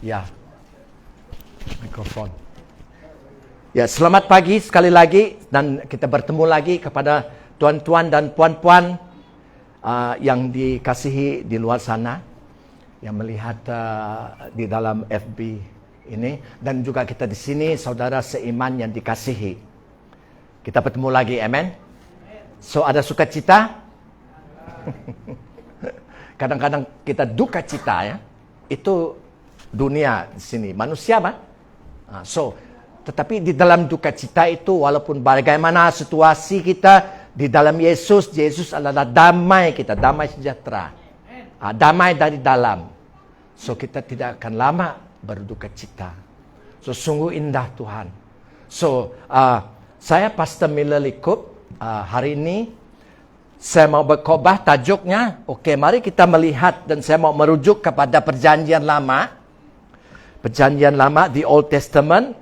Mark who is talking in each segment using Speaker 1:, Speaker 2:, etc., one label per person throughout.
Speaker 1: Ya, mikrofon. Ya, selamat pagi sekali lagi dan kita bertemu lagi kepada tuan-tuan dan puan-puan yang dikasihi di luar sana, yang melihat di dalam FB ini, dan juga kita di sini saudara seiman yang dikasihi. Kita bertemu lagi, amen. So, ada sukacita? Kadang-kadang kita duka cita, ya. Itu dunia di sini, manusia, Pak. Tetapi di dalam duka cita itu, walaupun bagaimana situasi kita di dalam Yesus adalah damai kita, damai sejahtera, damai dari dalam. So, kita tidak akan lama berduka cita. So, sungguh indah Tuhan. So, saya Pastor Miller Likup. Hari ini saya mau berkhotbah, tajuknya, mari kita melihat, dan saya mau merujuk kepada Perjanjian Lama. Perjanjian Lama, the Old Testament.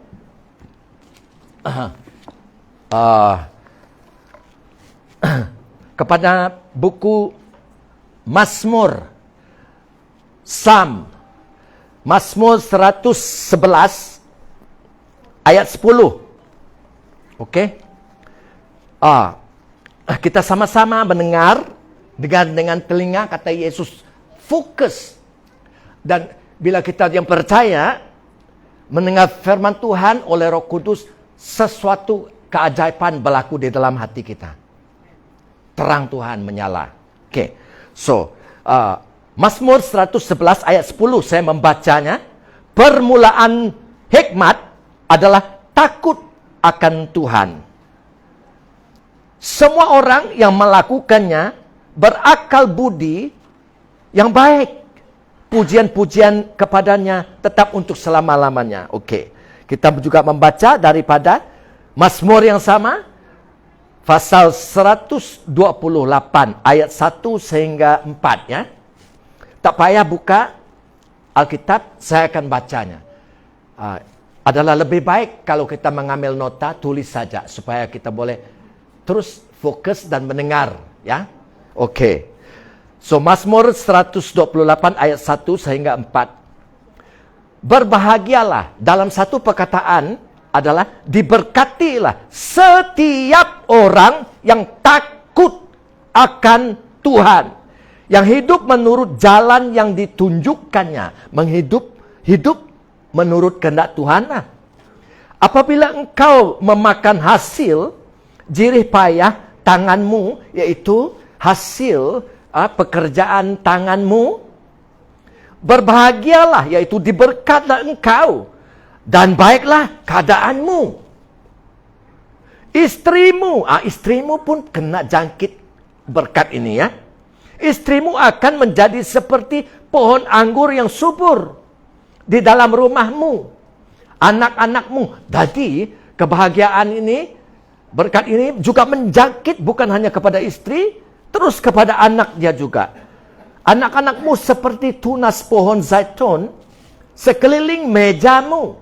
Speaker 1: Kepada buku Mazmur, Psalm, Mazmur 111 ayat 10. Kita sama-sama mendengar dengan telinga, kata Yesus, fokus. Dan bila kita yang percaya mendengar firman Tuhan oleh Roh Kudus, sesuatu keajaiban berlaku di dalam hati kita. Terang Tuhan menyala. Mazmur 111 ayat 10 saya membacanya. Permulaan hikmat adalah takut akan Tuhan. Semua orang yang melakukannya berakal budi yang baik. Pujian-pujian kepadanya tetap untuk selama-lamanya. Kita juga membaca daripada Mazmur yang sama, pasal 128 ayat 1 sehingga 4, ya. Tak payah buka Alkitab, saya akan bacanya. Adalah lebih baik kalau kita mengambil nota, tulis saja supaya kita boleh terus fokus dan mendengar, ya. So, Mazmur 128 ayat 1 sehingga 4. Berbahagialah, dalam satu perkataan adalah diberkatilah setiap orang yang takut akan Tuhan, yang hidup menurut jalan yang ditunjukkannya, hidup menurut kehendak Tuhan. Apabila engkau memakan hasil jerih payah tanganmu, yaitu hasil pekerjaan tanganmu, berbahagialah, yaitu diberkatlah engkau, dan baiklah keadaanmu. Istrimu pun kena jangkit berkat ini, ya. Istrimu akan menjadi seperti pohon anggur yang subur di dalam rumahmu. Anak-anakmu. Jadi kebahagiaan ini, berkat ini juga menjangkit bukan hanya kepada istri, terus kepada anak dia juga. Anak-anakmu seperti tunas pohon zaitun sekeliling mejamu.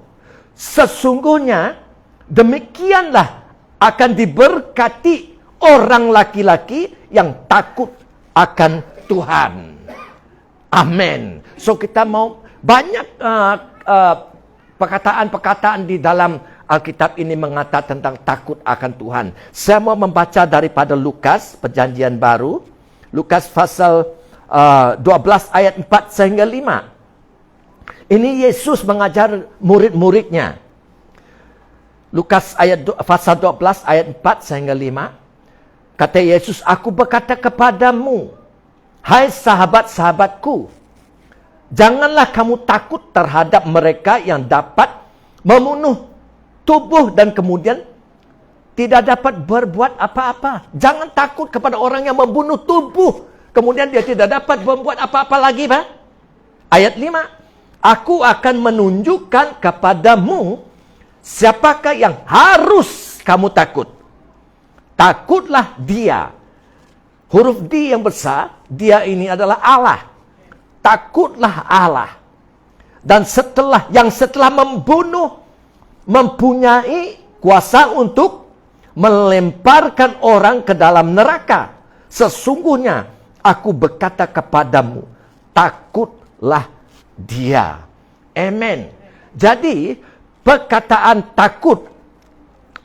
Speaker 1: Sesungguhnya demikianlah akan diberkati orang laki-laki yang takut akan Tuhan. Amin. So, kita mau banyak perkataan-perkataan di dalam Alkitab ini mengatakan tentang takut akan Tuhan. Saya mau membaca daripada Lukas, Perjanjian Baru. Lukas pasal 12 ayat 4 sehingga 5. Ini Yesus mengajar murid-muridnya. Lukas pasal 12 ayat 4 sehingga 5. Kata Yesus, aku berkata kepadamu, hai sahabat-sahabatku, janganlah kamu takut terhadap mereka yang dapat membunuh tubuh dan kemudian tidak dapat berbuat apa-apa. Jangan takut kepada orang yang membunuh tubuh, kemudian dia tidak dapat membuat apa-apa lagi, Pak. Ayat 5. Aku akan menunjukkan kepadamu siapakah yang harus kamu takut. Takutlah dia. Huruf D yang besar, dia ini adalah Allah. Takutlah Allah. Dan setelah membunuh, mempunyai kuasa untuk melemparkan orang ke dalam neraka. Sesungguhnya aku berkata kepadamu, takutlah dia. Amen. Jadi, perkataan takut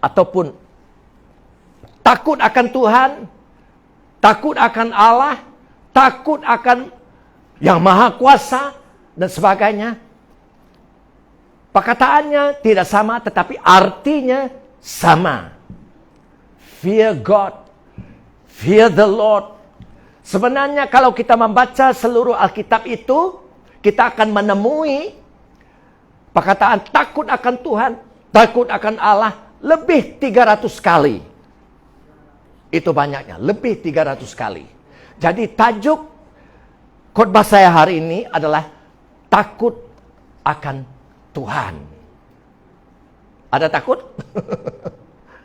Speaker 1: ataupun takut akan Tuhan, takut akan Allah, takut akan Yang Maha Kuasa, dan sebagainya. Perkataannya tidak sama, tetapi artinya sama. Fear God, fear the Lord. Sebenarnya kalau kita membaca seluruh Alkitab itu, kita akan menemui perkataan takut akan Tuhan, takut akan Allah lebih 300 kali. Itu banyaknya, lebih 300 kali. Jadi tajuk khotbah saya hari ini adalah takut akan Tuhan. Ada takut?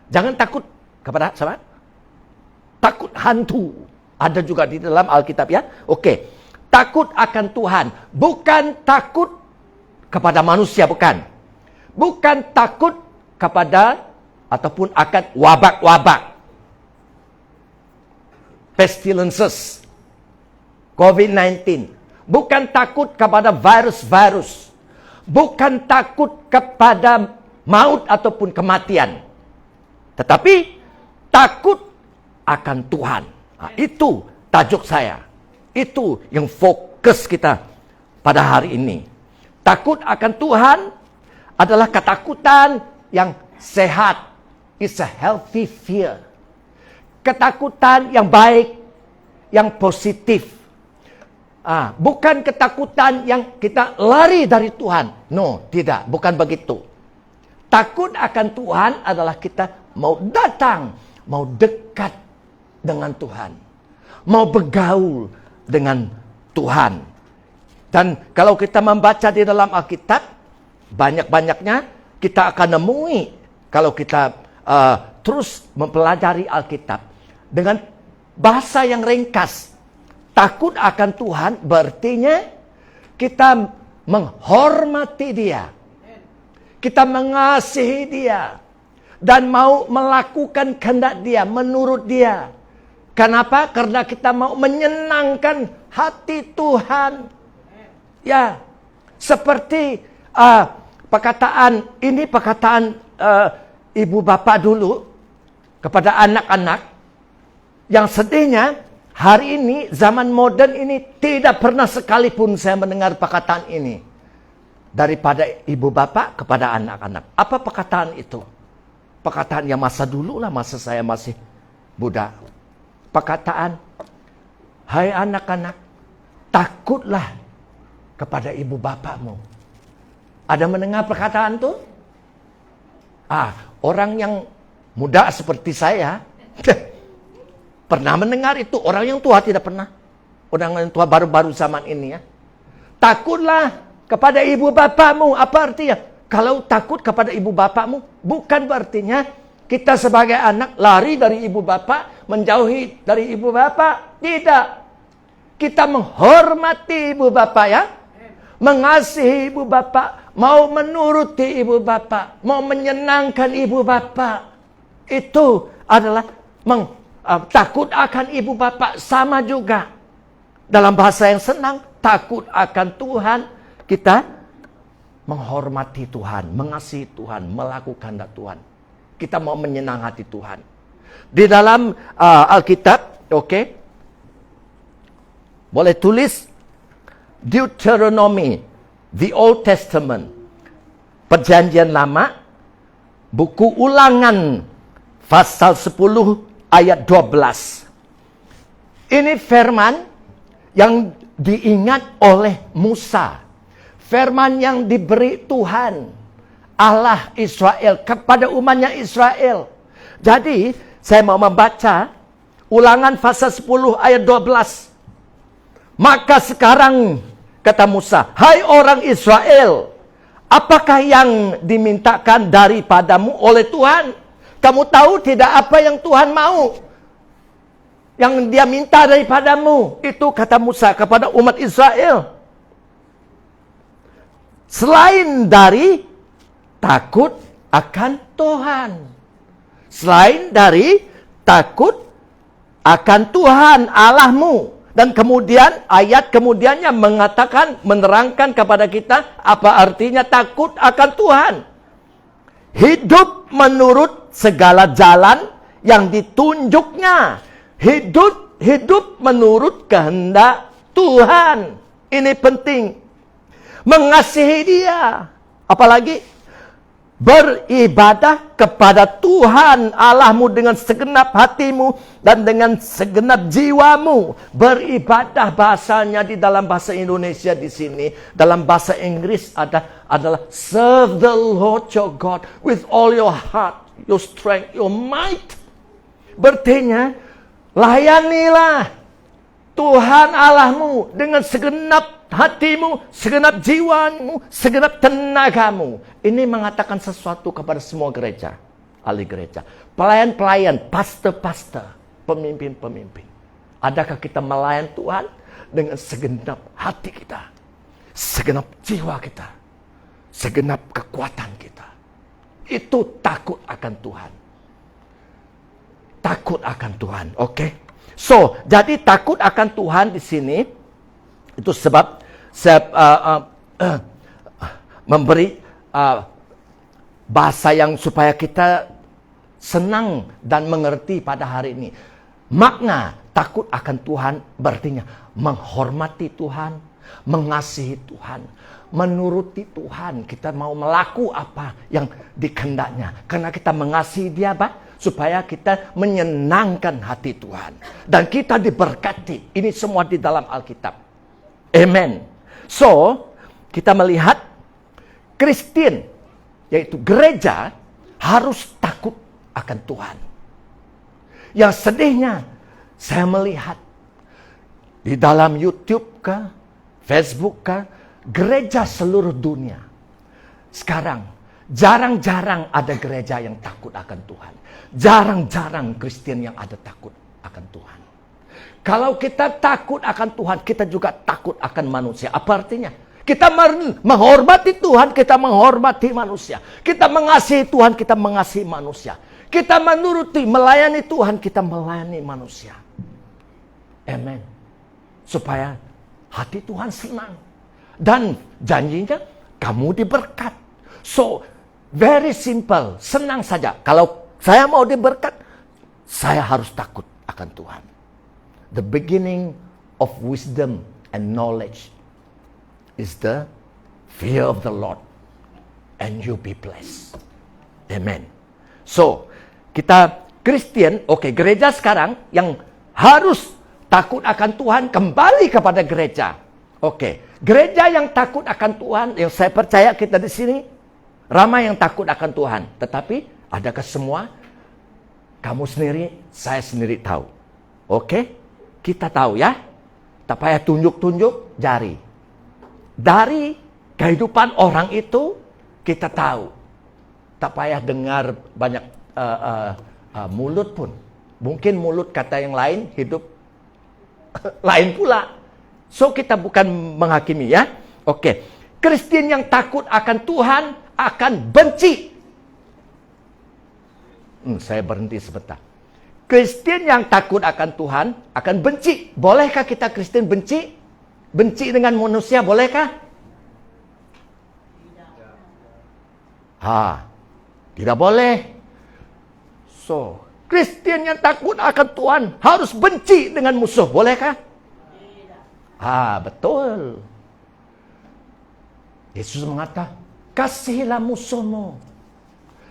Speaker 1: Jangan takut kepada siapa? Takut hantu. Ada juga di dalam Alkitab ya. Oke. Takut akan Tuhan. Bukan takut kepada manusia, bukan. Bukan takut kepada ataupun akan wabak-wabak. Pestilences. COVID-19. Bukan takut kepada virus-virus. Bukan takut kepada maut ataupun kematian. Tetapi takut akan Tuhan. Nah, itu tajuk saya. Itu yang fokus kita pada hari ini. Takut akan Tuhan adalah ketakutan yang sehat. It's a healthy fear. Ketakutan yang baik, yang positif. Bukan ketakutan yang kita lari dari Tuhan. No, tidak. Bukan begitu. Takut akan Tuhan adalah kita mau datang, mau dekat dengan Tuhan. Mau bergaul dengan Tuhan. Dan kalau kita membaca di dalam Alkitab, banyak-banyaknya kita akan nemui kalau kita terus mempelajari Alkitab dengan bahasa yang ringkas. Takut akan Tuhan berartinya kita menghormati Dia. Kita mengasihi Dia. Dan mau melakukan kehendak Dia, menurut Dia. Kenapa? Karena kita mau menyenangkan hati Tuhan. Ya, seperti perkataan ibu bapa dulu kepada anak-anak yang sedihnya hari ini zaman modern ini tidak pernah sekalipun saya mendengar perkataan ini daripada ibu bapa kepada anak-anak. Apa perkataan itu? Perkataan yang masa dulu lah, masa saya masih muda. Perkataan, hai anak-anak, takutlah kepada ibu bapamu. Ada mendengar perkataan itu? Orang yang muda seperti saya pernah mendengar itu. Orang yang tua tidak pernah. Orang yang tua baru-baru zaman ini ya. Takutlah kepada ibu bapamu. Apa artinya? Kalau takut kepada ibu bapamu, bukan berartinya kita sebagai anak lari dari ibu bapa, menjauhi dari ibu bapa. Tidak. Kita menghormati ibu bapa ya. Mengasihi ibu bapa. Mau menuruti ibu bapa. Mau menyenangkan ibu bapa. Itu adalah takut akan ibu bapa. Sama juga. Dalam bahasa yang senang, takut akan Tuhan. Kita menghormati Tuhan, mengasihi Tuhan, melakukan kehendak Tuhan. Kita mau menyenang hati Tuhan. Di dalam Alkitab, oke, boleh tulis Deuteronomy, the Old Testament, Perjanjian Lama, buku Ulangan, pasal 10 ayat 12. Ini firman yang diingat oleh Musa. Firman yang diberi Tuhan Allah Israel kepada umatnya Israel. Jadi saya mau membaca Ulangan pasal 10 ayat 12. Maka sekarang kata Musa, hai orang Israel, apakah yang dimintakan daripadamu oleh Tuhan? Kamu tahu tidak apa yang Tuhan mau? Yang Dia minta daripadamu. Itu kata Musa kepada umat Israel. Selain dari takut akan Tuhan. Selain dari takut akan Tuhan Allahmu. Dan kemudian ayat kemudiannya mengatakan, menerangkan kepada kita apa artinya takut akan Tuhan. Hidup menurut segala jalan yang ditunjuknya. Hidup menurut kehendak Tuhan. Ini penting. Mengasihi Dia. Apalagi beribadah kepada Tuhan Allahmu dengan segenap hatimu dan dengan segenap jiwamu. Beribadah bahasanya di dalam bahasa Indonesia di sini, dalam bahasa Inggris adalah serve the Lord your God with all your heart, your strength, your might. Berarti layanilah Tuhan Allahmu dengan segenap hatimu, segenap jiwamu, segenap tenagamu. Ini mengatakan sesuatu kepada semua gereja, ahli gereja, pelayan-pelayan, pastor-pastor, pemimpin-pemimpin. Adakah kita melayan Tuhan dengan segenap hati kita, segenap jiwa kita, segenap kekuatan kita? Itu takut akan Tuhan. Takut akan Tuhan, oke? So, jadi takut akan Tuhan di sini itu sebab saya memberi bahasa yang supaya kita senang dan mengerti pada hari ini. Makna takut akan Tuhan berarti menghormati Tuhan, mengasihi Tuhan, menuruti Tuhan. Kita mau melakukan apa yang dikehendaknya karena kita mengasihi Dia, supaya kita menyenangkan hati Tuhan. Dan kita diberkati. Ini semua di dalam Alkitab. Amen. So, kita melihat Kristen, yaitu gereja, harus takut akan Tuhan. Yang sedihnya, saya melihat di dalam YouTube kah, Facebook kah, gereja seluruh dunia. Sekarang, jarang-jarang ada gereja yang takut akan Tuhan. Jarang-jarang Kristen yang ada takut akan Tuhan. Kalau kita takut akan Tuhan, kita juga takut akan manusia. Apa artinya? Kita menghormati Tuhan, kita menghormati manusia. Kita mengasihi Tuhan, kita mengasihi manusia. Kita menuruti, melayani Tuhan, kita melayani manusia. Amen. Supaya hati Tuhan senang. Dan janjinya, kamu diberkat. So, very simple, senang saja. Kalau saya mau diberkat, saya harus takut akan Tuhan. The beginning of wisdom and knowledge is the fear of the Lord. And you be blessed. Amen. So, kita Kristen, gereja sekarang yang harus takut akan Tuhan, kembali kepada gereja. Gereja yang takut akan Tuhan, yang saya percaya kita di sini, ramai yang takut akan Tuhan. Tetapi, adakah semua? Kamu sendiri, saya sendiri tahu. Kita tahu ya. Tak payah tunjuk-tunjuk jari. Dari kehidupan orang itu, kita tahu. Tak payah dengar banyak mulut pun. Mungkin mulut kata yang lain, hidup lain pula. So, kita bukan menghakimi ya. Kristen yang takut akan Tuhan akan benci. Saya berhenti sebentar. Kristen yang takut akan Tuhan akan benci. Bolehkah kita Kristen benci? Benci dengan manusia, bolehkah? Tidak boleh. So, Kristen yang takut akan Tuhan harus benci dengan musuh, bolehkah? Betul. Yesus mengatakan, kasihilah musuhmu.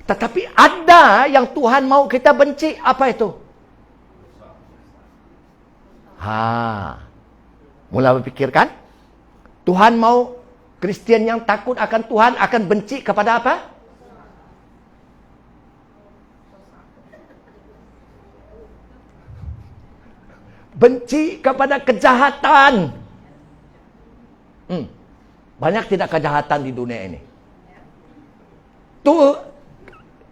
Speaker 1: Tetapi ada yang Tuhan mau kita benci. Apa itu? Mulai berpikirkan? Tuhan mau Kristen yang takut akan Tuhan akan benci kepada apa? Benci kepada kejahatan. Banyak tidak kejahatan di dunia ini.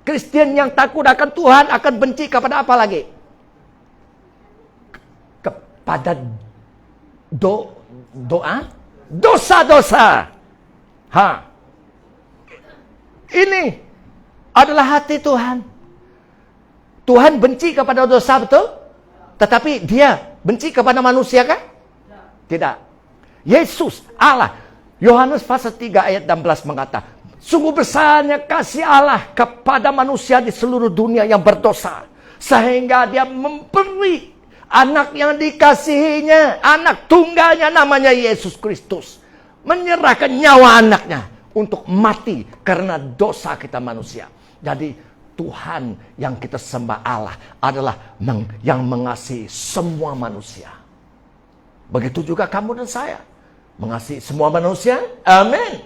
Speaker 1: Kristen yang takut akan Tuhan akan benci kepada apa lagi? Kepada dosa-dosa. Ini adalah hati Tuhan. Tuhan benci kepada dosa, betul? Tetapi dia benci kepada manusia kan? Tidak. Yesus, Allah. Yohanes pasal 3 ayat 16 mengatakan, sungguh besarnya kasih Allah kepada manusia di seluruh dunia yang berdosa. Sehingga dia memberi anak yang dikasihinya, anak tunggalnya namanya Yesus Kristus. Menyerahkan nyawa anaknya untuk mati karena dosa kita manusia. Jadi Tuhan yang kita sembah Allah adalah yang mengasihi semua manusia. Begitu juga kamu dan saya. Mengasihi semua manusia. Amin.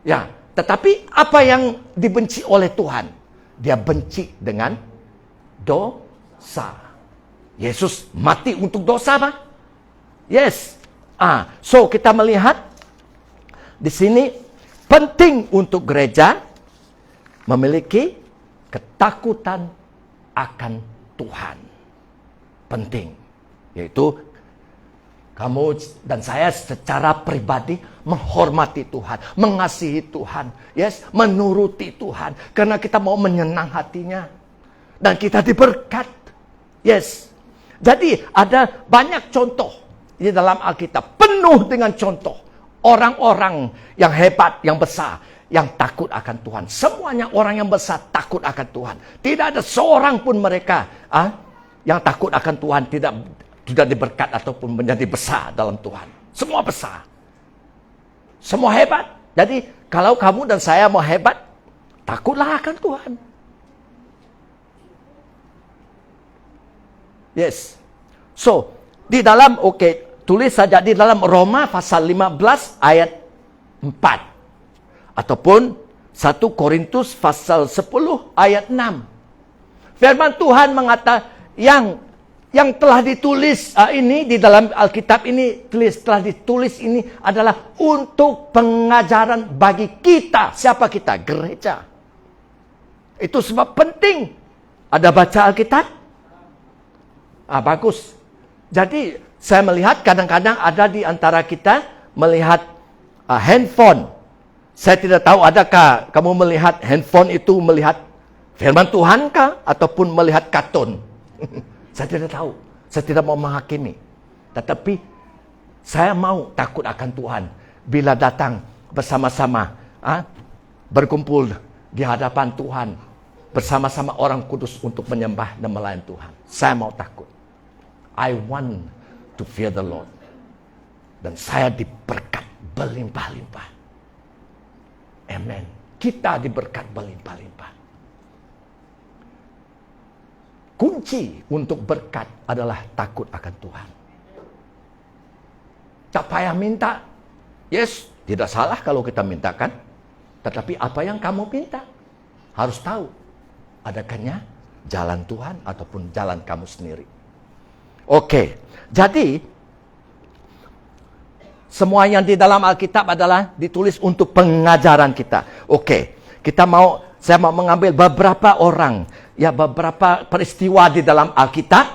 Speaker 1: Ya, tetapi apa yang dibenci oleh Tuhan? Dia benci dengan dosa. Yesus mati untuk dosa, Pak? Yes. So kita melihat di sini penting untuk gereja memiliki ketakutan akan Tuhan. Penting. Yaitu kamu dan saya secara pribadi menghormati Tuhan, mengasihi Tuhan, yes, menuruti Tuhan karena kita mau menyenang hatinya dan kita diberkat. Yes. Jadi ada banyak contoh di dalam Alkitab, penuh dengan contoh orang-orang yang hebat, yang besar, yang takut akan Tuhan. Semuanya orang yang besar takut akan Tuhan. Tidak ada seorang pun mereka yang takut akan Tuhan tidak diberkat ataupun menjadi besar dalam Tuhan. Semua besar. Semua hebat. Jadi kalau kamu dan saya mau hebat, takutlah akan Tuhan. Yes. So, di dalam, tulis saja di dalam Roma pasal 15 ayat 4. Ataupun 1 Korintus pasal 10 ayat 6. Firman Tuhan mengatakan yang telah ditulis ini di dalam Alkitab ini telah ditulis ini adalah untuk pengajaran bagi kita. Siapa kita? Gereja. Itu sebab penting. Ada baca Alkitab? Bagus. Jadi saya melihat kadang-kadang ada di antara kita melihat handphone. Saya tidak tahu adakah kamu melihat handphone itu melihat firman Tuhan kah? Ataupun melihat kartun. Saya tidak tahu. Saya tidak mau menghakimi. Tetapi saya mau takut akan Tuhan. Bila datang bersama-sama. Berkumpul di hadapan Tuhan. Bersama-sama orang kudus untuk menyembah dan melayani Tuhan. Saya mau takut. I want to fear the Lord. Dan saya diberkat berlimpah-limpah. Amen. Kita diberkat berlimpah-limpah. Kunci untuk berkat adalah takut akan Tuhan. Tak payah minta. Yes, tidak salah kalau kita mintakan. Tetapi apa yang kamu minta harus tahu. Adakahnya jalan Tuhan ataupun jalan kamu sendiri. Jadi semua yang di dalam Alkitab adalah ditulis untuk pengajaran kita. Saya mau mengambil beberapa orang, beberapa peristiwa di dalam Alkitab,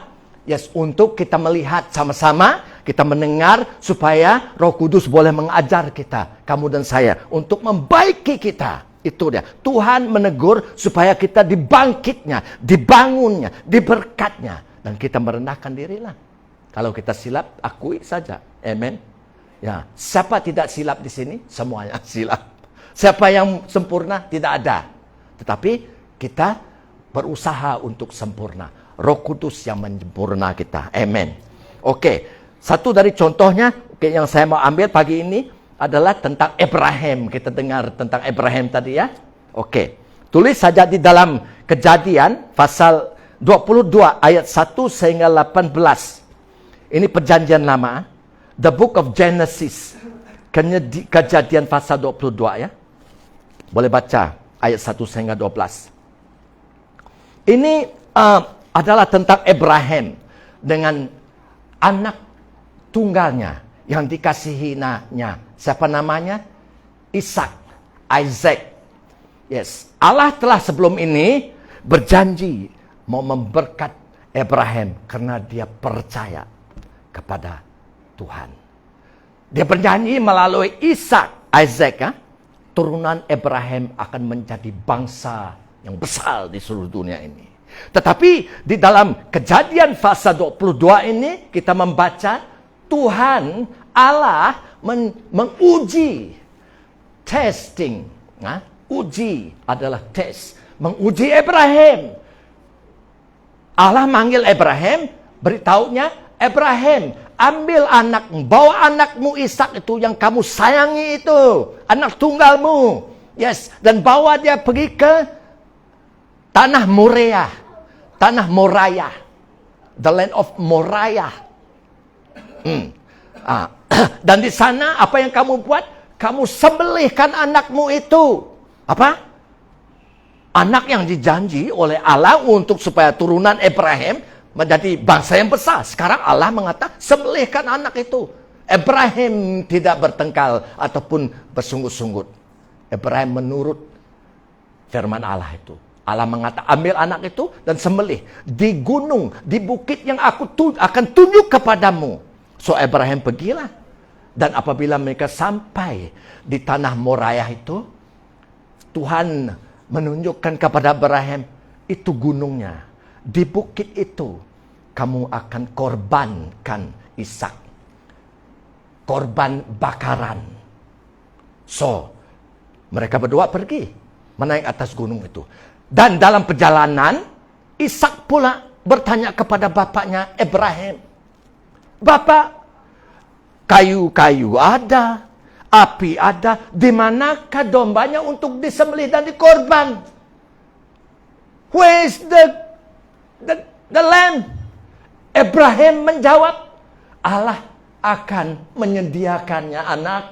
Speaker 1: untuk kita melihat sama-sama, kita mendengar supaya Roh Kudus boleh mengajar kita, kamu dan saya, untuk membaiki kita. Itu dia. Tuhan menegur supaya kita dibangkitnya, dibangunnya, diberkatnya, dan kita merendahkan dirilah. Kalau kita silap, akui saja. Amen. Ya, siapa tidak silap di sini? Semuanya silap. Siapa yang sempurna? Tidak ada. Tetapi kita berusaha untuk sempurna. Roh Kudus yang menyempurna kita. Amen. Satu dari contohnya yang saya mau ambil pagi ini adalah tentang Abraham. Kita dengar tentang Abraham tadi ya. Tulis saja di dalam Kejadian pasal 22 ayat 1 sehingga 18. Ini perjanjian lama. The Book of Genesis. Kejadian pasal 22 ya. Boleh baca ayat 1 sehingga 12. Ini adalah tentang Abraham dengan anak tunggalnya yang dikasihinya. Siapa namanya? Isaac. Yes. Allah telah sebelum ini berjanji mau memberkat Abraham karena dia percaya kepada Tuhan. Dia berjanji melalui Isaac, turunan Abraham akan menjadi bangsa yang besar di seluruh dunia ini. Tetapi di dalam Kejadian pasal 22 ini kita membaca Tuhan Allah menguji, testing. Uji adalah tes. Menguji Abraham. Allah manggil Abraham, beritahunya, Abraham, ambil anakmu, bawa anakmu Ishak itu yang kamu sayangi itu, anak tunggalmu. Yes, dan bawa dia pergi ke tanah Moriah. Tanah Moriah. The land of Moriah. Dan di sana apa yang kamu buat? Kamu sembelihkan anakmu itu. Apa? Anak yang dijanji oleh Allah untuk supaya turunan Abraham menjadi bangsa yang besar. Sekarang Allah mengatakan sembelihkan anak itu. Abraham tidak bertengkar ataupun bersungut-sungut. Abraham menurut firman Allah itu. Allah mengatakan ambil anak itu dan sembelih di gunung, di bukit yang aku akan tunjuk kepadamu. So Abraham pergilah. Dan apabila mereka sampai di tanah Moriah itu, Tuhan menunjukkan kepada Abraham, itu gunungnya. Di bukit itu, kamu akan korbankan Ishak. Korban bakaran. So, mereka berdua pergi menaik atas gunung itu. Dan dalam perjalanan, Ishak pula bertanya kepada bapaknya Abraham. Bapak, kayu-kayu ada, api ada, di manakah dombanya untuk disembelih dan dikorban? Where is the lamb? Abraham menjawab, Allah akan menyediakannya anak.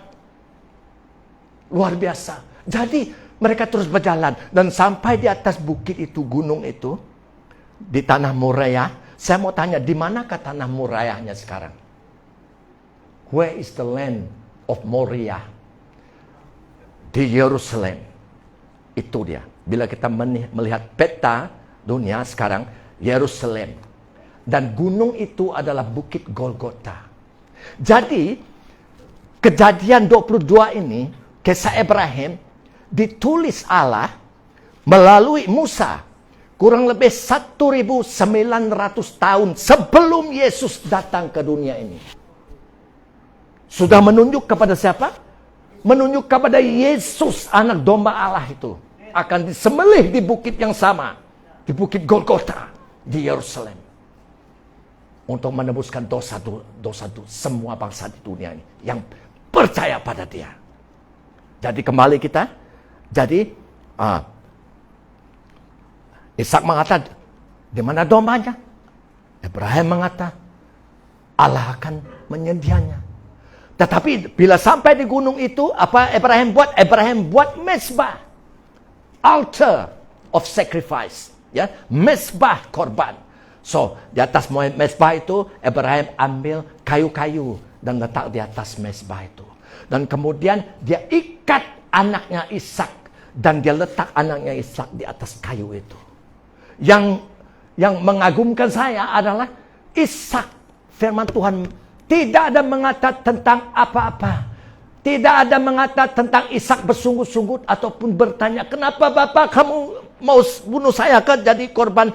Speaker 1: Luar biasa. Jadi mereka terus berjalan dan sampai di atas bukit itu, gunung itu, di tanah Moriah. Saya mau tanya, di manakah tanah Moriahnya sekarang? Where is the land of Moriah? Di Yerusalem. Itu dia. Bila kita melihat peta dunia sekarang, Yerusalem. Dan gunung itu adalah Bukit Golgota. Jadi, Kejadian 22 ini, kisah Abraham, ditulis Allah melalui Musa. Kurang lebih 1.900 tahun sebelum Yesus datang ke dunia ini. Sudah menunjuk kepada siapa? Menunjuk kepada Yesus, anak domba Allah itu. Akan disembelih di bukit yang sama. Di bukit Golgota. Di Yerusalem. Untuk menebuskan dosa semua bangsa di dunia ini. Yang percaya pada dia. Jadi kembali kita. Jadi, Ishak mengatakan, di mana dombanya? Abraham mengatakan, Allah akan menyedianya. Tetapi bila sampai di gunung itu, apa Abraham buat? Abraham buat mezbah. Altar of sacrifice. Ya, mezbah korban. So, di atas mezbah itu, Abraham ambil kayu-kayu dan letak di atas mezbah itu. Dan kemudian dia ikat anaknya Ishak. Dan dia letak anaknya Ishak di atas kayu itu. Yang mengagumkan saya adalah Ishak, firman Tuhan, tidak ada mengatakan tentang apa-apa. Tidak ada mengatakan tentang Ishak bersungut-sungut ataupun bertanya, kenapa Bapak kamu mau bunuh saya ke jadi korban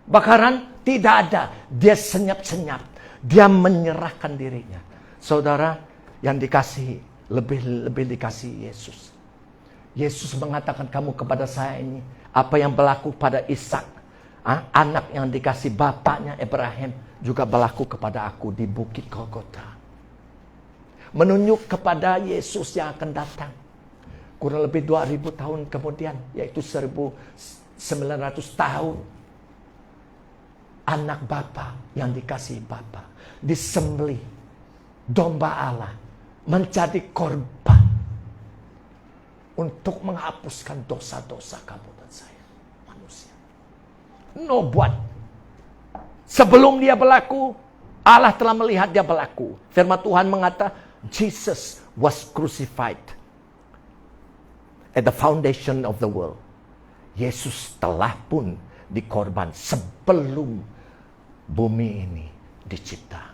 Speaker 1: bakaran? Tidak ada. Dia senyap-senyap. Dia menyerahkan dirinya. Saudara yang dikasihi, lebih dikasihi Yesus. Yesus mengatakan kamu kepada saya ini, apa yang berlaku pada Ishak, anak yang dikasih bapaknya Abraham, juga berlaku kepada aku di Bukit Golgota. Menunjuk kepada Yesus yang akan datang. Kurang lebih 2000 tahun kemudian, yaitu 1900 tahun. Anak Bapa yang dikasih Bapa disembelih, domba Allah menjadi korban untuk menghapuskan dosa-dosa kamu dan saya, manusia. No buat. Sebelum dia berlaku, Allah telah melihat dia berlaku. Firman Tuhan mengatakan, Jesus was crucified at the foundation of the world. Yesus telah pun dikorban sebelum bumi ini dicipta.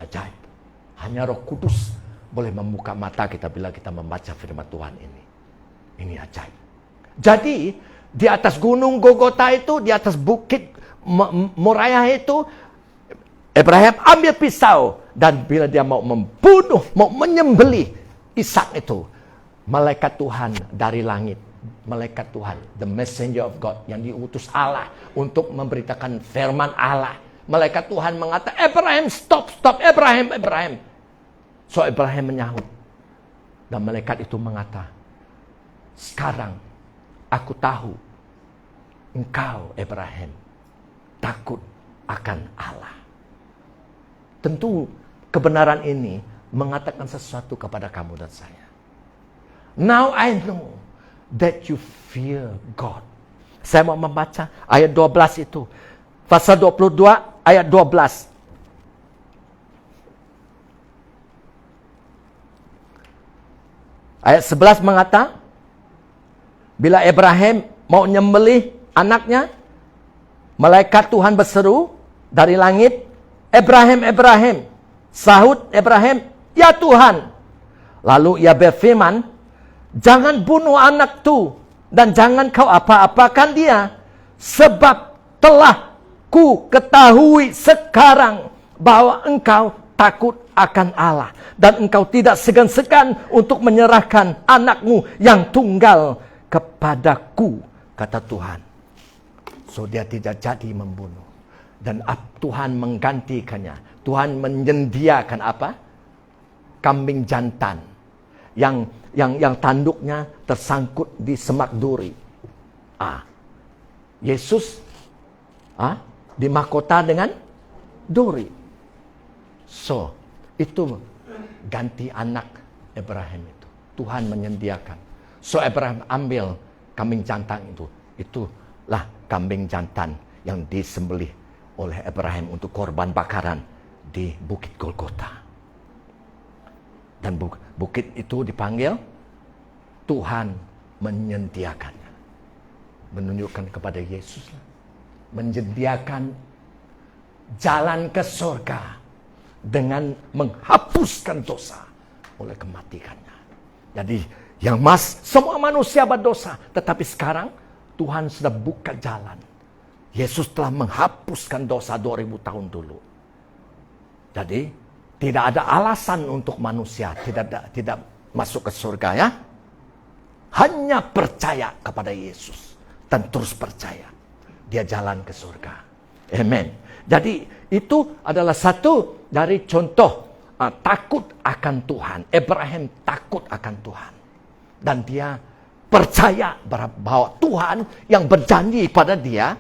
Speaker 1: Ajaib. Hanya Roh Kudus boleh membuka mata kita bila kita membaca firman Tuhan ini. Ini ajaib. Jadi, di atas gunung Golgota itu, di atas bukit Moriah itu, Abraham ambil pisau, dan bila dia mau membunuh, mau menyembelih Ishak itu, malaikat Tuhan dari langit, malaikat Tuhan, the messenger of God, yang diutus Allah untuk memberitakan firman Allah. Malaikat Tuhan mengatakan, Abraham, stop, Abraham. So Abraham menyahut. Dan malaikat itu mengatakan, sekarang aku tahu engkau, Abraham, takut akan Allah. Tentu kebenaran ini mengatakan sesuatu kepada kamu dan saya. Now I know that you fear God. Saya mau membaca ayat 12 itu. Pasal 22 ayat 12. Ayat 11 mengatakan, bila Abraham mau nyembelih anaknya, malaikat Tuhan berseru dari langit, Abraham, Abraham. Sahut Abraham, ya Tuhan. Lalu ia berfirman, jangan bunuh anak tu, dan jangan kau apa-apakan dia, sebab telah ku ketahui sekarang bahwa engkau takut akan Allah, dan engkau tidak segan-segan untuk menyerahkan anakmu yang tunggal kepadaku, kata Tuhan. So dia tidak jadi membunuh. Dan Tuhan menggantikannya. Tuhan menyediakan apa? Kambing jantan yang tanduknya tersangkut di semak duri. Yesus dimahkota dengan duri. So, itu ganti anak Abraham itu. Tuhan menyediakan. So Abraham ambil kambing jantan itu. Itulah kambing jantan yang disembelih oleh Abraham untuk korban bakaran di Bukit Golgota. Dan bukit itu dipanggil Tuhan menyediakannya. Menunjukkan kepada Yesus. Menyediakan jalan ke surga dengan menghapuskan dosa oleh kematiannya. Jadi semua manusia berdosa, tetapi sekarang Tuhan sudah buka jalan. Yesus telah menghapuskan dosa 2000 tahun dulu. Jadi tidak ada alasan untuk manusia tidak masuk ke surga, ya. Hanya percaya kepada Yesus dan terus percaya, dia jalan ke surga. Amen. Jadi itu adalah satu dari contoh takut akan Tuhan. Abraham takut akan Tuhan, dan dia percaya bahwa Tuhan yang berjanji pada dia,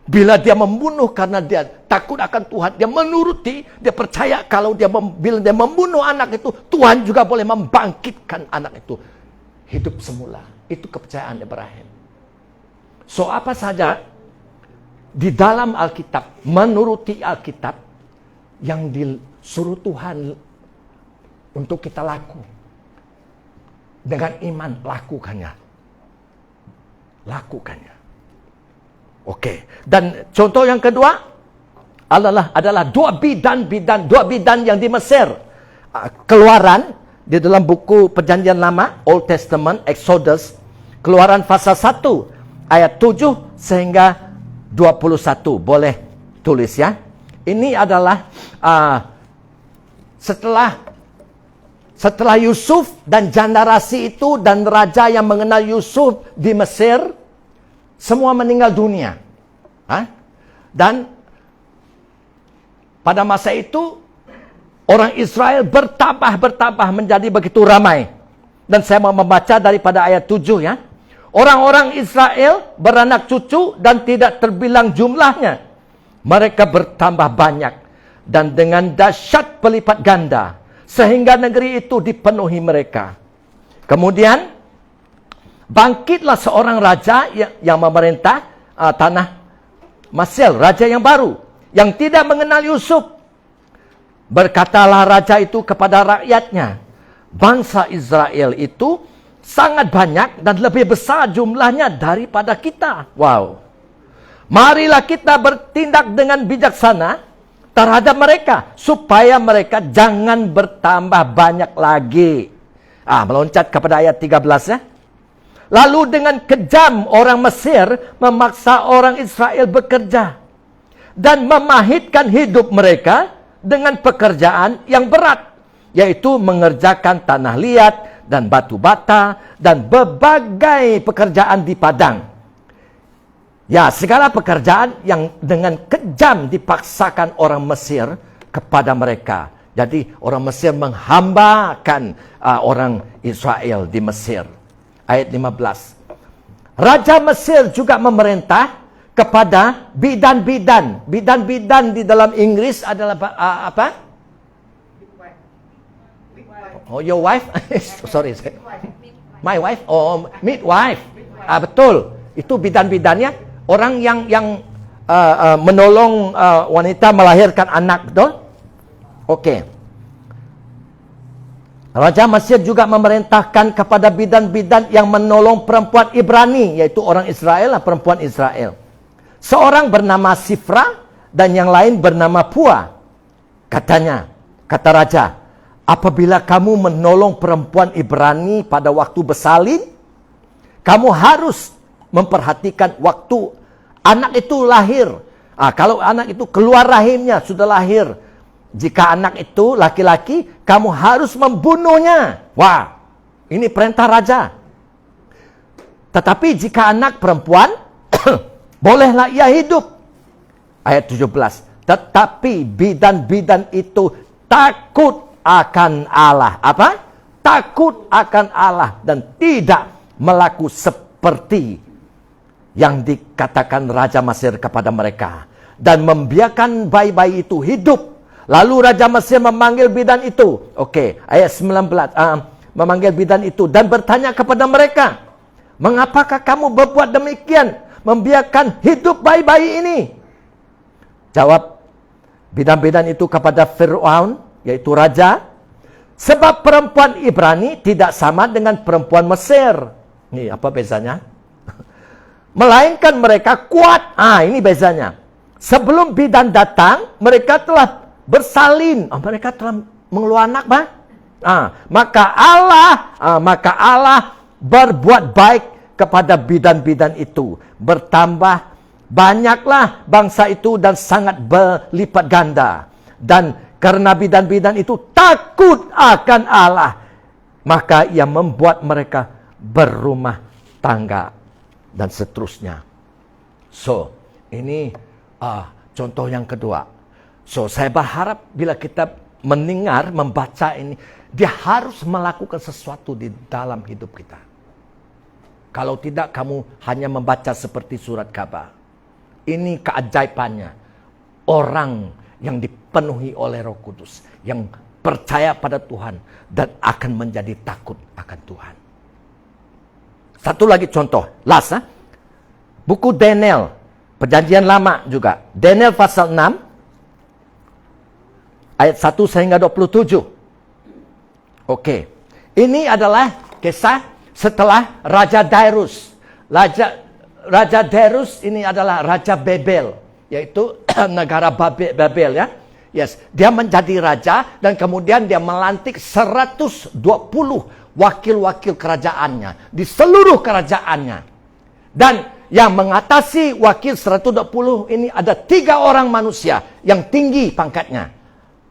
Speaker 1: bila dia membunuh karena dia takut akan Tuhan, dia menuruti, dia percaya kalau bila dia membunuh anak itu, Tuhan juga boleh membangkitkan anak itu hidup semula. Itu kepercayaan Abraham. So apa saja di dalam Alkitab, menuruti Alkitab, yang disuruh Tuhan untuk kita laku. Dengan iman, lakukannya. Oke. Dan contoh yang kedua adalah dua bidan yang di Mesir. Keluaran di dalam buku Perjanjian Lama, Old Testament, Exodus, Keluaran pasal 1 ayat 7 sehingga 21. Boleh tulis, ya. Ini adalah setelah Yusuf dan generasi itu dan raja yang mengenal Yusuf di Mesir, semua meninggal dunia. Dan pada masa itu orang Israel bertambah menjadi begitu ramai. Dan saya mau membaca daripada ayat 7, ya. Orang-orang Israel beranak cucu dan tidak terbilang jumlahnya. Mereka bertambah banyak dan dengan dahsyat berlipat ganda, sehingga negeri itu dipenuhi mereka. Kemudian bangkitlah seorang raja yang memerintah tanah Mesir, raja yang baru, yang tidak mengenal Yusuf. Berkatalah raja itu kepada rakyatnya, bangsa Israel itu sangat banyak dan lebih besar jumlahnya daripada kita. Wow. Marilah kita bertindak dengan bijaksana terhadap mereka, supaya mereka jangan bertambah banyak lagi. Meloncat kepada ayat 13, ya. Lalu dengan kejam orang Mesir memaksa orang Israel bekerja. dan memahitkan hidup mereka dengan pekerjaan yang berat, yaitu mengerjakan tanah liat dan batu bata dan berbagai pekerjaan di padang. Ya, segala pekerjaan yang dengan kejam dipaksakan orang Mesir kepada mereka. Jadi orang Mesir menghambakan orang Israel di Mesir. Ayat 15. Raja Mesir juga memerintah kepada bidan-bidan. Bidan-bidan di dalam Inggris adalah apa? Oh, your wife? Sorry. My wife? Oh, midwife. Betul. Itu bidan-bidannya. Orang yang menolong wanita melahirkan anak, betul? Oke. Raja Mesir juga memerintahkan kepada bidan-bidan yang menolong perempuan Ibrani, yaitu orang Israel, perempuan Israel. Seorang bernama Sifra dan yang lain bernama Pua. Kata raja, apabila kamu menolong perempuan Ibrani pada waktu bersalin, kamu harus memperhatikan waktu anak itu lahir. Kalau anak itu keluar rahimnya, sudah lahir. Jika anak itu laki-laki, kamu harus membunuhnya. Wah, ini perintah raja. Tetapi jika anak perempuan, bolehlah ia hidup. Ayat 17. Tetapi bidan-bidan itu takut akan Allah. Apa? Takut akan Allah dan tidak melakukan seperti yang dikatakan Raja Mesir kepada mereka. Dan membiarkan bayi-bayi itu hidup. Lalu Raja Mesir memanggil bidan itu. Oke, ayat 19. Memanggil bidan itu dan bertanya kepada mereka, mengapakah kamu berbuat demikian? Membiarkan hidup bayi-bayi ini? Jawab bidan-bidan itu kepada Fir'aun, yaitu raja, sebab perempuan Ibrani tidak sama dengan perempuan Mesir. Ini apa bezanya? Melainkan mereka kuat. Ini bezanya. Sebelum bidan datang, mereka telah bersalin. Mereka telah mengeluarkan anak, maka Allah berbuat baik kepada bidan-bidan itu. Bertambah banyaklah bangsa itu dan sangat berlipat ganda. Dan karena bidan-bidan itu takut akan Allah, maka ia membuat mereka berumah tangga dan seterusnya. So, ini contoh yang kedua. So, saya berharap bila kita mendengar, membaca ini, dia harus melakukan sesuatu di dalam hidup kita. Kalau tidak, kamu hanya membaca seperti surat kabar. Ini keajaibannya. Orang yang dipenuhi oleh Roh Kudus, yang percaya pada Tuhan dan akan menjadi takut akan Tuhan. Satu lagi contoh, last. Buku Daniel, Perjanjian Lama juga. Daniel pasal 6, ayat 1 sehingga 27. Oke. Ini adalah kisah setelah Raja Darius. Raja Darius ini adalah Raja Babel, yaitu negara Babel, ya. Yes, dia menjadi raja dan kemudian dia melantik 120 wakil-wakil kerajaannya di seluruh kerajaannya. Dan yang mengatasi wakil 120 ini ada 3 orang manusia yang tinggi pangkatnya.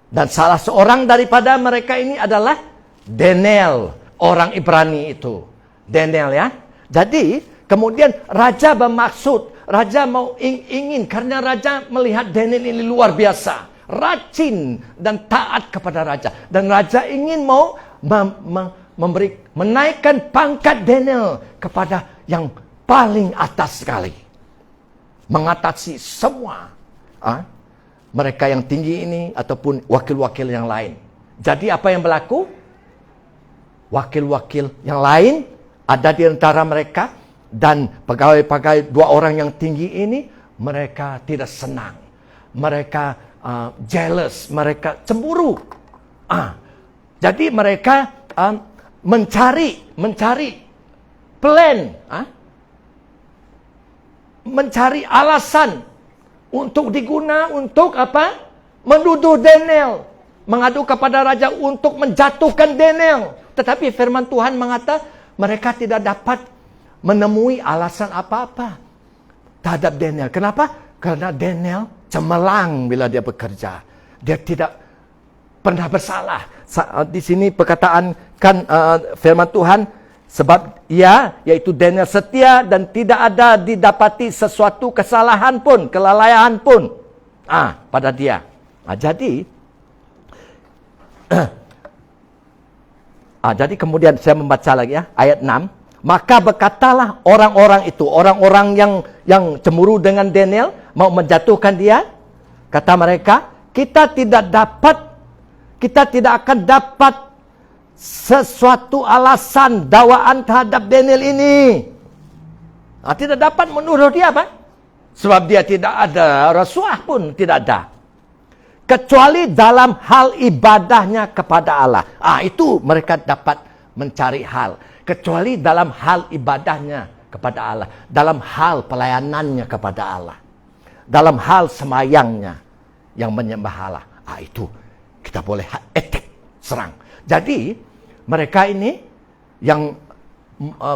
Speaker 1: Dan salah seorang daripada mereka ini adalah Daniel, orang Ibrani itu. Daniel, ya. Jadi, kemudian raja bermaksud, raja mau ingin, karena raja melihat Daniel ini luar biasa, rajin dan taat kepada raja. Dan raja ingin mau menaikkan pangkat Daniel kepada yang paling atas sekali. Mengatasi semua mereka yang tinggi ini ataupun wakil-wakil yang lain. Jadi apa yang berlaku? Wakil-wakil yang lain ada di antara mereka dan pegawai-pegawai 2 orang yang tinggi ini, mereka tidak senang. Mereka jealous, mereka cemburu. Jadi mereka mencari plan, mencari alasan untuk diguna untuk apa? Menuduh Daniel, mengadu kepada raja untuk menjatuhkan Daniel. Tetapi firman Tuhan mengata mereka tidak dapat menemui alasan apa-apa terhadap Daniel. Kenapa? Karena Daniel cemerlang bila dia bekerja. Dia tidak pernah bersalah. Di sini perkataan firman Tuhan, sebab ia, yaitu Daniel, setia dan tidak ada didapati sesuatu kesalahan pun, kelalaian pun pada dia. Jadi kemudian saya membaca lagi ya, ayat 6. Maka berkatalah orang-orang itu, orang-orang yang cemburu dengan Daniel, mau menjatuhkan dia. Kata mereka, kita tidak akan dapat sesuatu alasan dakwaan terhadap Daniel ini. Tidak dapat menuduh dia, Pak. Sebab dia tidak ada rasuah pun, tidak ada. Kecuali dalam hal ibadahnya kepada Allah. Itu mereka dapat mencari hal. Kecuali dalam hal ibadahnya kepada Allah. Dalam hal pelayanannya kepada Allah. Dalam hal semayangnya yang menyembah Allah. Itu kita boleh attack, serang. Jadi mereka ini yang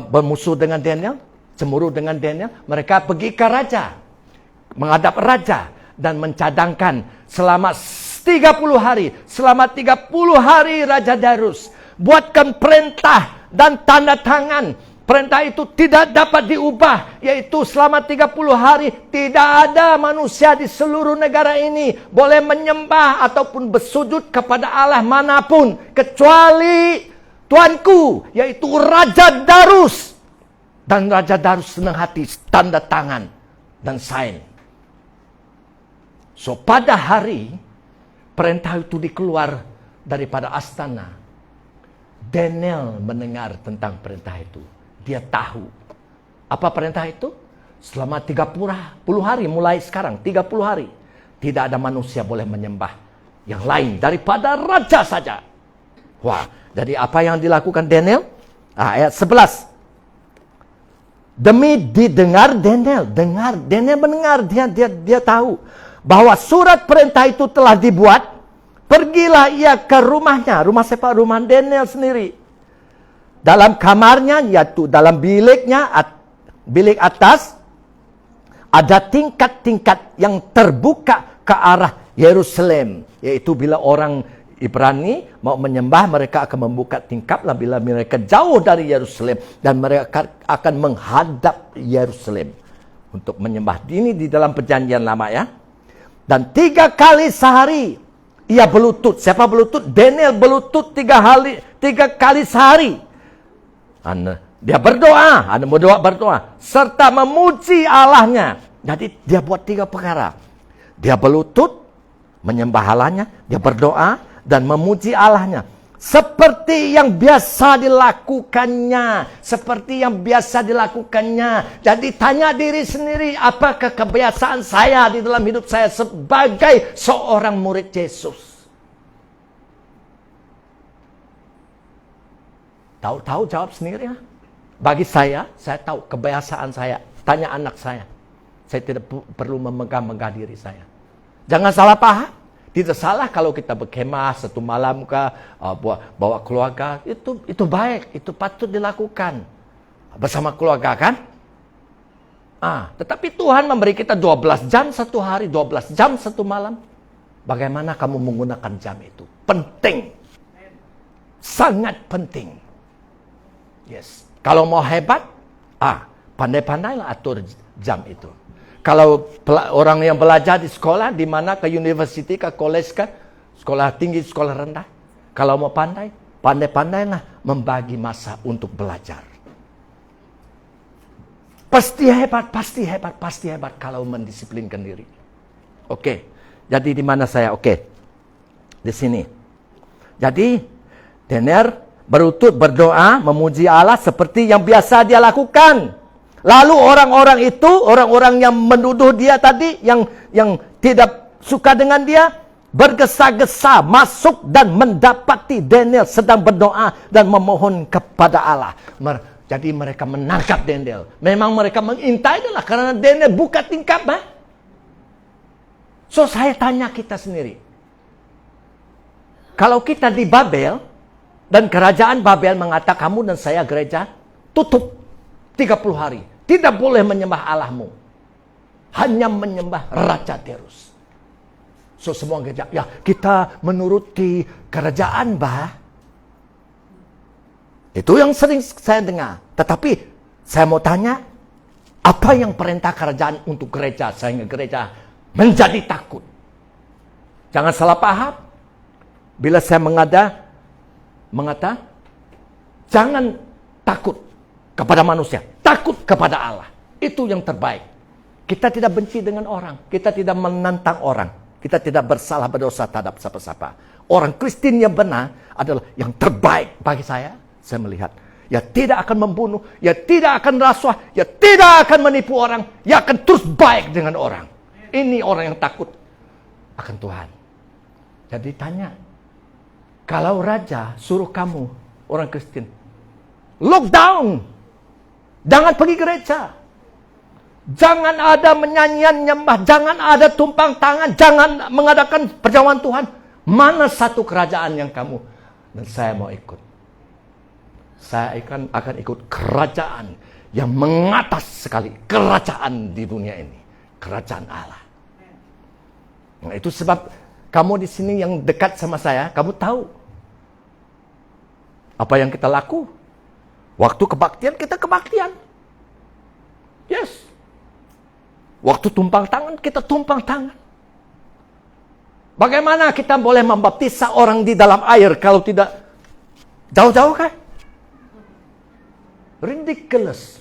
Speaker 1: bermusuh dengan Daniel, cemburu dengan Daniel, mereka pergi ke raja, menghadap raja dan mencadangkan selama 30 hari. Selama 30 hari Raja Darius buatkan perintah dan tanda tangan. Perintah itu tidak dapat diubah, yaitu selama 30 hari tidak ada manusia di seluruh negara ini boleh menyembah ataupun bersujud kepada Allah manapun kecuali Tuanku, yaitu Raja Darius. Dan Raja Darius senang hati, tanda tangan dan sign. So pada hari perintah itu dikeluar daripada astana, Daniel mendengar tentang perintah itu. Dia tahu. Apa perintah itu? Selama 30 hari, mulai sekarang, 30 hari. Tidak ada manusia boleh menyembah yang lain daripada raja saja. Wah, jadi apa yang dilakukan Daniel? Ayat 11. Demi didengar Daniel. Daniel mendengar, dia tahu bahwa surat perintah itu telah dibuat. Pergilah ia ke rumahnya. Rumah siapa? Rumah Daniel sendiri. Dalam kamarnya, yaitu dalam biliknya, bilik atas, ada tingkat-tingkat yang terbuka ke arah Yerusalem. Yaitu bila orang Ibrani mau menyembah, mereka akan membuka tingkap. Bila mereka jauh dari Yerusalem, dan mereka akan menghadap Yerusalem untuk menyembah. Ini di dalam perjanjian lama ya. Dan 3 kali sehari ia berlutut. Siapa berlutut? Daniel berlutut 3 kali sehari. Dia berdoa, berdoa serta memuji Allahnya. Jadi dia buat 3 perkara. Dia berlutut, menyembah Allahnya, dia berdoa dan memuji Allahnya. Seperti yang biasa dilakukannya. Jadi tanya diri sendiri, apakah kebiasaan saya di dalam hidup saya sebagai seorang murid Yesus? Tahu jawab sendiri ya. Bagi saya tahu kebiasaan saya. Tanya anak saya. Saya tidak perlu memegang-megah diri saya. Jangan salah paham. Tidak salah kalau kita berkemah 1 malam bawa keluarga. Itu baik. Itu patut dilakukan. Bersama keluarga kan? Tetapi Tuhan memberi kita 12 jam 1 hari, 12 jam 1 malam. Bagaimana kamu menggunakan jam itu? Penting. Sangat penting. Yes. Kalau mau hebat, pandai-pandailah atur jam itu. Kalau orang yang belajar di sekolah, di mana ke university, ke college, ke sekolah tinggi, sekolah rendah. Kalau mau pandai-pandailah membagi masa untuk belajar. Pasti hebat kalau mendisiplinkan diri. Oke. Jadi di mana saya? Oke. Di sini. Jadi Daniel berlutut berdoa, memuji Allah seperti yang biasa dia lakukan. Lalu orang-orang yang menuduh dia tadi, yang tidak suka dengan dia, bergesa-gesa masuk dan mendapati Daniel sedang berdoa dan memohon kepada Allah. Jadi mereka menangkap Daniel. Memang mereka mengintai dia lah, karena Daniel buka tingkap. So saya tanya kita sendiri. Kalau kita di Babel, dan kerajaan Babel mengatakan kamu dan saya gereja tutup 30 hari. Tidak boleh menyembah Allahmu. Hanya menyembah Raja Darius. So semua gereja, ya kita menuruti kerajaan, bah. Itu yang sering saya dengar. Tetapi saya mau tanya, apa yang perintah kerajaan untuk gereja sehingga gereja menjadi takut? Jangan salah paham. Bila saya mengata, jangan takut kepada manusia, takut kepada Allah. Itu yang terbaik. Kita tidak benci dengan orang, kita tidak menantang orang. Kita tidak bersalah berdosa terhadap siapa-siapa. Orang Kristen yang benar adalah yang terbaik bagi saya melihat. Ya tidak akan membunuh, ya tidak akan rasuah, ya tidak akan menipu orang, ya akan terus baik dengan orang. Ini orang yang takut akan Tuhan. Jadi tanya, kalau raja suruh kamu, orang Kristen, lockdown, jangan pergi gereja. Jangan ada menyanyian nyembah, jangan ada tumpang tangan, jangan mengadakan perjamuan Tuhan. Mana satu kerajaan yang kamu dan saya mau ikut? Saya akan ikut kerajaan yang mengatas sekali kerajaan di dunia ini, kerajaan Allah. Nah, itu sebab kamu di sini yang dekat sama saya, kamu tahu apa yang kita laku. Waktu kebaktian kita kebaktian. Yes. Waktu tumpang tangan, kita tumpang tangan. Bagaimana kita boleh membaptis orang di dalam air kalau tidak jauh-jauh kan? Ridiculous.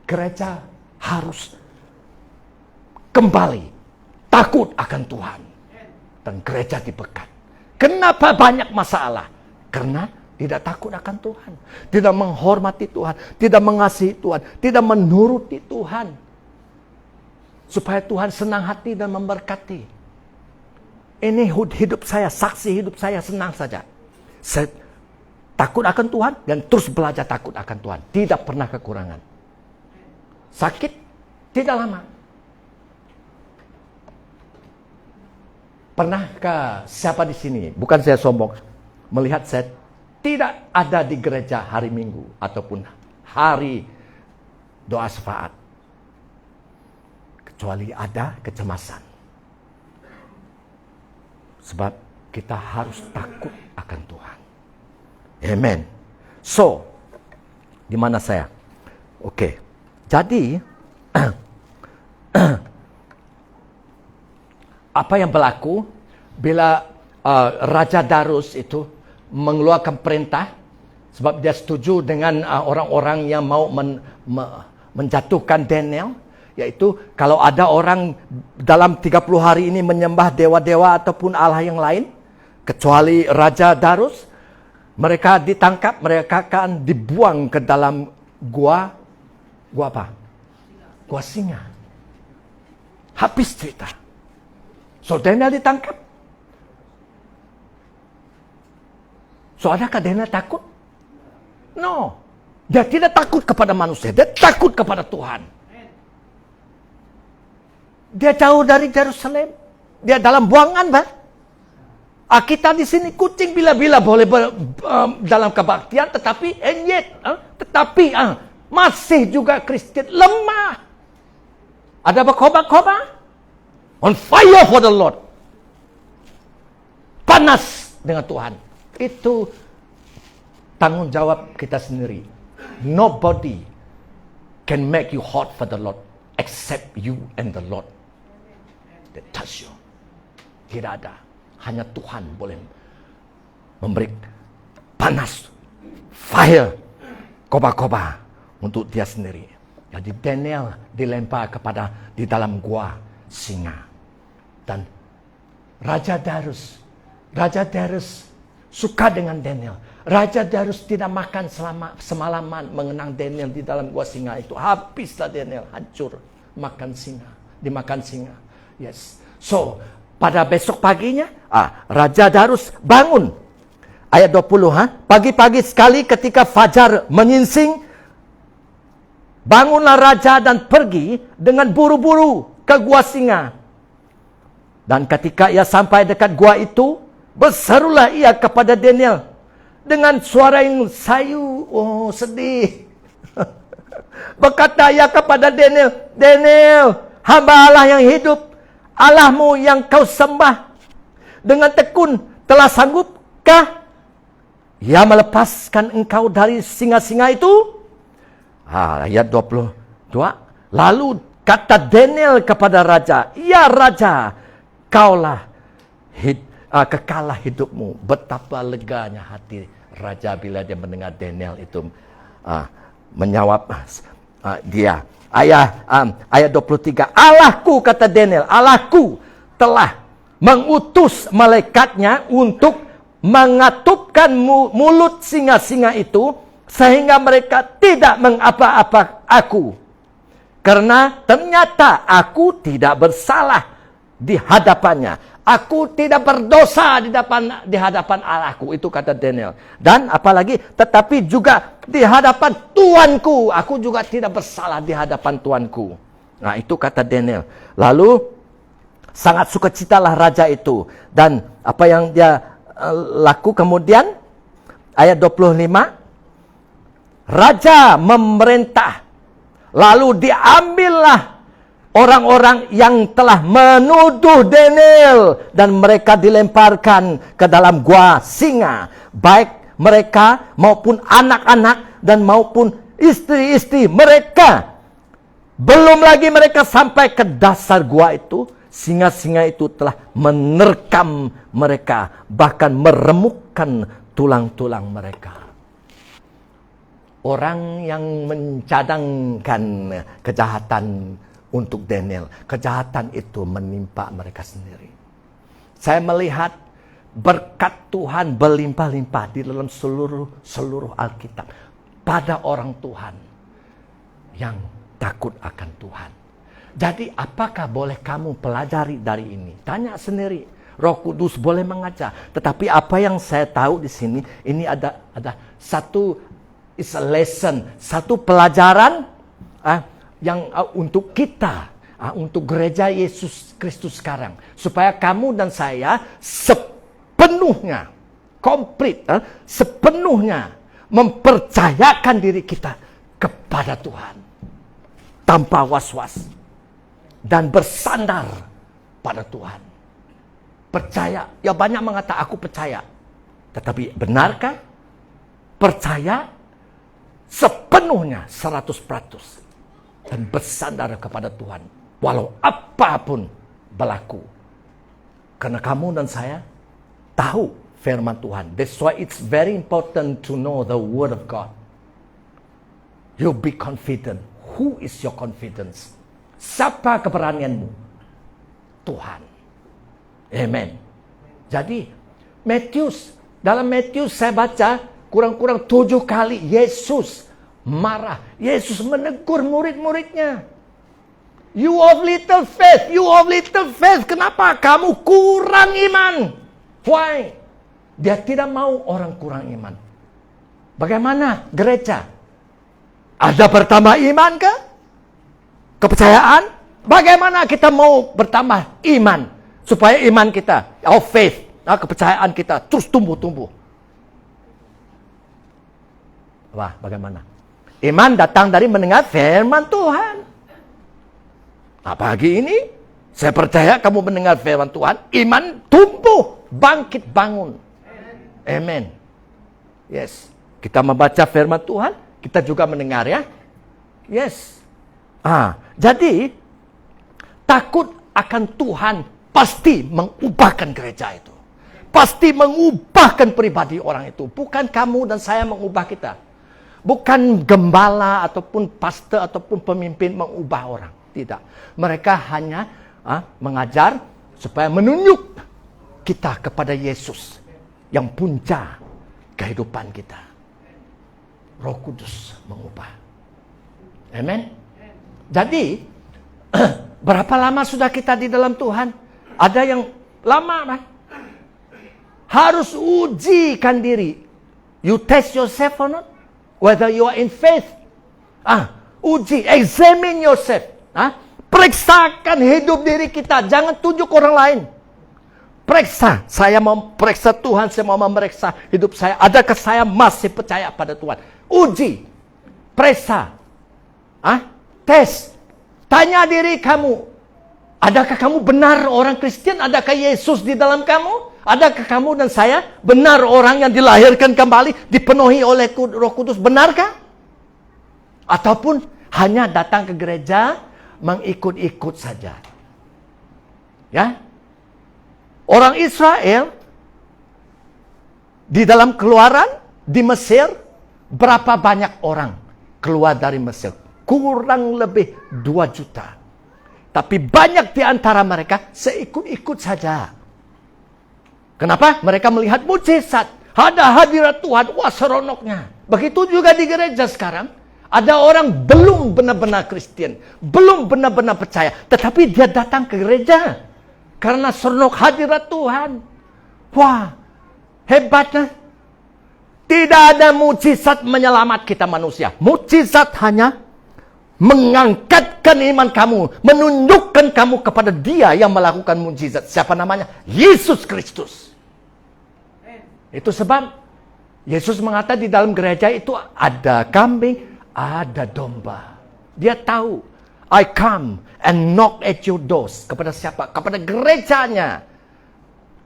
Speaker 1: Gereja harus kembali takut akan Tuhan. Dan gereja diberkat. Kenapa banyak masalah? Karena tidak takut akan Tuhan. Tidak menghormati Tuhan. Tidak mengasihi Tuhan. Tidak menuruti Tuhan. Supaya Tuhan senang hati dan memberkati. Ini hidup saya, saksi hidup saya senang saja. Saya takut akan Tuhan dan terus belajar takut akan Tuhan. Tidak pernah kekurangan. Sakit, tidak lama. Pernahkah siapa di sini, bukan saya sombong, melihat saya tidak ada di gereja hari Minggu ataupun hari doa syafaat? Kecuali ada kecemasan. Sebab kita harus takut akan Tuhan. Amen. So, di mana saya? Oke. Jadi, apa yang berlaku bila Raja Darus itu mengeluarkan perintah sebab dia setuju dengan orang-orang yang mau menjatuhkan Daniel? Yaitu kalau ada orang dalam 30 hari ini menyembah dewa-dewa ataupun Allah yang lain, kecuali Raja Darus, mereka ditangkap, mereka akan dibuang ke dalam gua apa? Gua singa. Habis cerita. So Daniel ditangkap. So adakah Daniel takut? No. Dia tidak takut kepada manusia, dia takut kepada Tuhan. Dia jauh dari Yerusalem. Dia dalam buangan, Pak. Kita di sini kucing bila-bila boleh dalam kebaktian, tetapi masih juga Kristen lemah. Ada berkobar-kobar. On fire for the Lord. Panas dengan Tuhan. Itu tanggung jawab kita sendiri. Nobody can make you hot for the Lord except you and the Lord. That touch you. Tidak ada. Hanya Tuhan boleh memberi panas, fire, koba-koba untuk dia sendiri. Jadi Daniel dilempar di dalam gua singa. Dan Raja Darus suka dengan Daniel. Raja Darus tidak makan semalaman mengenang Daniel di dalam gua singa itu. Habislah Daniel, hancur. Dimakan singa. Yes. So, pada besok paginya, Raja Darus bangun. Ayat 20, pagi-pagi sekali ketika fajar menyingsing, bangunlah raja dan pergi dengan buru-buru ke gua singa. Dan ketika ia sampai dekat gua itu, berserulah ia kepada Daniel dengan suara yang sayu. Oh, sedih. Berkata ia kepada Daniel, Daniel, hamba Allah yang hidup, Allahmu yang kau sembah dengan tekun telah sanggupkah Ia melepaskan engkau dari singa-singa itu? Ayat 22. Lalu kata Daniel kepada raja, "Ya raja, kaulah kekalah hidupmu." Betapa leganya hati raja bila dia mendengar Daniel itu menjawab dia. Ayat 23. "Allahku," kata Daniel, "Allahku telah mengutus malaikatnya untuk mengatupkan mulut singa-singa itu, sehingga mereka tidak mengapa-apa aku. Karena ternyata aku tidak bersalah di hadapannya. Aku tidak berdosa di hadapan Allahku." Itu kata Daniel. Dan apalagi, tetapi juga di hadapan Tuanku. Aku juga tidak bersalah di hadapan Tuanku. Nah, itu kata Daniel. Lalu, sangat sukacitalah raja itu. Dan apa yang dia laku kemudian, ayat 25, raja memerintah, lalu diambillah orang-orang yang telah menuduh Daniel, dan mereka dilemparkan ke dalam gua singa, baik mereka maupun anak-anak dan maupun istri-istri mereka. Belum lagi mereka sampai ke dasar gua itu, singa-singa itu telah menerkam mereka, bahkan meremukkan tulang-tulang mereka. Orang yang mencadangkan kejahatan untuk Daniel, kejahatan itu menimpa mereka sendiri. Saya melihat berkat Tuhan berlimpah-limpah di dalam seluruh Alkitab pada orang Tuhan yang takut akan Tuhan. Jadi apakah boleh kamu pelajari dari ini? Tanya sendiri. Roh Kudus boleh mengajar. Tetapi apa yang saya tahu di sini, ini ada satu is a lesson, satu pelajaran yang untuk kita, untuk gereja Yesus Kristus sekarang, supaya kamu dan saya sepenuhnya, komplit, sepenuhnya mempercayakan diri kita kepada Tuhan tanpa was-was. Dan bersandar pada Tuhan. Percaya. Ya, banyak mengatakan aku percaya. Tetapi benarkah? Percaya sepenuhnya 100%. Dan bersandar kepada Tuhan. Walau apapun berlaku. Karena kamu dan saya tahu firman Tuhan. That's why it's very important to know the word of God. You be confident. Who is your confidence? Siapa keberanianmu? Tuhan. Amen. Jadi, dalam Matius saya baca, kurang-kurang 7 kali Yesus marah. Yesus menegur murid-muridnya. You of little faith. Kenapa kamu kurang iman? Why? Dia tidak mau orang kurang iman. Bagaimana gereja? Ada bertambah iman kah? Kepercayaan? Bagaimana kita mau bertambah iman? Supaya iman kita, our faith, kepercayaan kita terus tumbuh-tumbuh. Wah, bagaimana? Iman datang dari mendengar firman Tuhan. Pagi ini, saya percaya kamu mendengar firman Tuhan, iman tumbuh, bangkit, bangun. Amen. Yes. Kita membaca firman Tuhan, kita juga mendengar, ya. Yes. Jadi takut akan Tuhan pasti mengubahkan gereja itu. Pasti mengubahkan pribadi orang itu. Bukan kamu dan saya mengubah kita. Bukan gembala ataupun pastor ataupun pemimpin mengubah orang. Tidak. Mereka hanya mengajar supaya menunjuk kita kepada Yesus yang punca kehidupan kita. Roh Kudus mengubah. Amen. Jadi, berapa lama sudah kita di dalam Tuhan? Ada yang lama, harus ujikan diri. You test yourself or not? Whether you are in faith. Uji, examine yourself. Periksakan hidup diri kita. Jangan tunjuk orang lain. Periksa. Saya mau periksa Tuhan. Saya mau memeriksa hidup saya. Adakah saya masih percaya pada Tuhan? Uji. Periksa. Tes. Tanya diri kamu. Adakah kamu benar orang Kristen? Adakah Yesus di dalam kamu? Adakah kamu dan saya benar orang yang dilahirkan kembali, dipenuhi oleh Roh Kudus? Benarkah? Ataupun hanya datang ke gereja, mengikut-ikut saja? Ya, orang Israel di dalam Keluaran di Mesir, berapa banyak orang keluar dari Mesir? Kurang lebih 2 juta. Tapi banyak di antara mereka seikut-ikut saja. Kenapa? Mereka melihat mujizat. Ada hadirat Tuhan. Wah, seronoknya. Begitu juga di gereja sekarang. Ada orang belum benar-benar Kristen. Belum benar-benar percaya. Tetapi dia datang ke gereja. Karena seronok hadirat Tuhan. Wah, hebatnya. Tidak ada mujizat menyelamat kita manusia. Mujizat hanya mengangkatkan iman kamu, menunjukkan kamu kepada Dia yang melakukan mujizat. Siapa namanya? Yesus Kristus. Itu sebab Yesus mengatakan di dalam gereja itu ada kambing, ada domba. Dia tahu, I come and knock at your doors. Kepada siapa? Kepada gerejanya.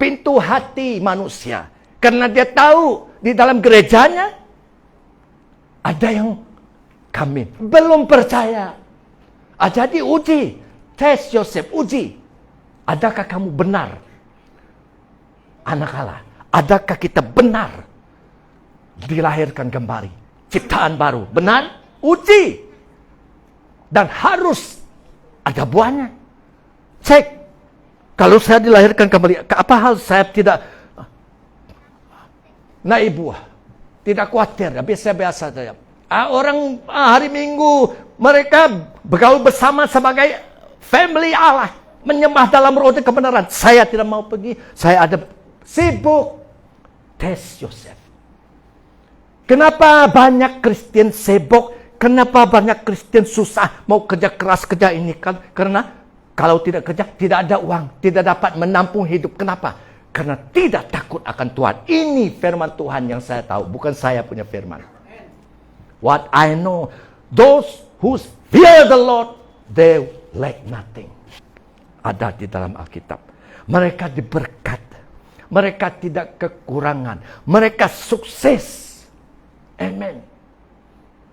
Speaker 1: Pintu hati manusia. Karena dia tahu di dalam gerejanya ada yang kami belum percaya. Jadi uji. Test yourself. Uji. Adakah kamu benar anak Allah? Adakah kita benar dilahirkan kembali? Ciptaan baru. Benar? Uji. Dan harus ada buahnya. Cek. Kalau saya dilahirkan kembali, apa hal saya tidak naik buah? Tidak khawatir. Biasa-biasa saja. Orang hari Minggu mereka bergaul bersama sebagai family Allah, menyembah dalam roh dan kebenaran. Saya tidak mau pergi, saya ada sibuk. Test yourself. Kenapa banyak Kristen sibuk? Kenapa banyak Kristen susah mau kerja keras kerja ini? Karena kalau tidak kerja tidak ada uang, tidak dapat menampung hidup. Kenapa? Karena tidak takut akan Tuhan. Ini firman Tuhan yang saya tahu, bukan saya punya firman. What I know, those who fear the Lord, they lack nothing. Ada di dalam Alkitab. Mereka diberkat. Mereka tidak kekurangan. Mereka sukses. Amen.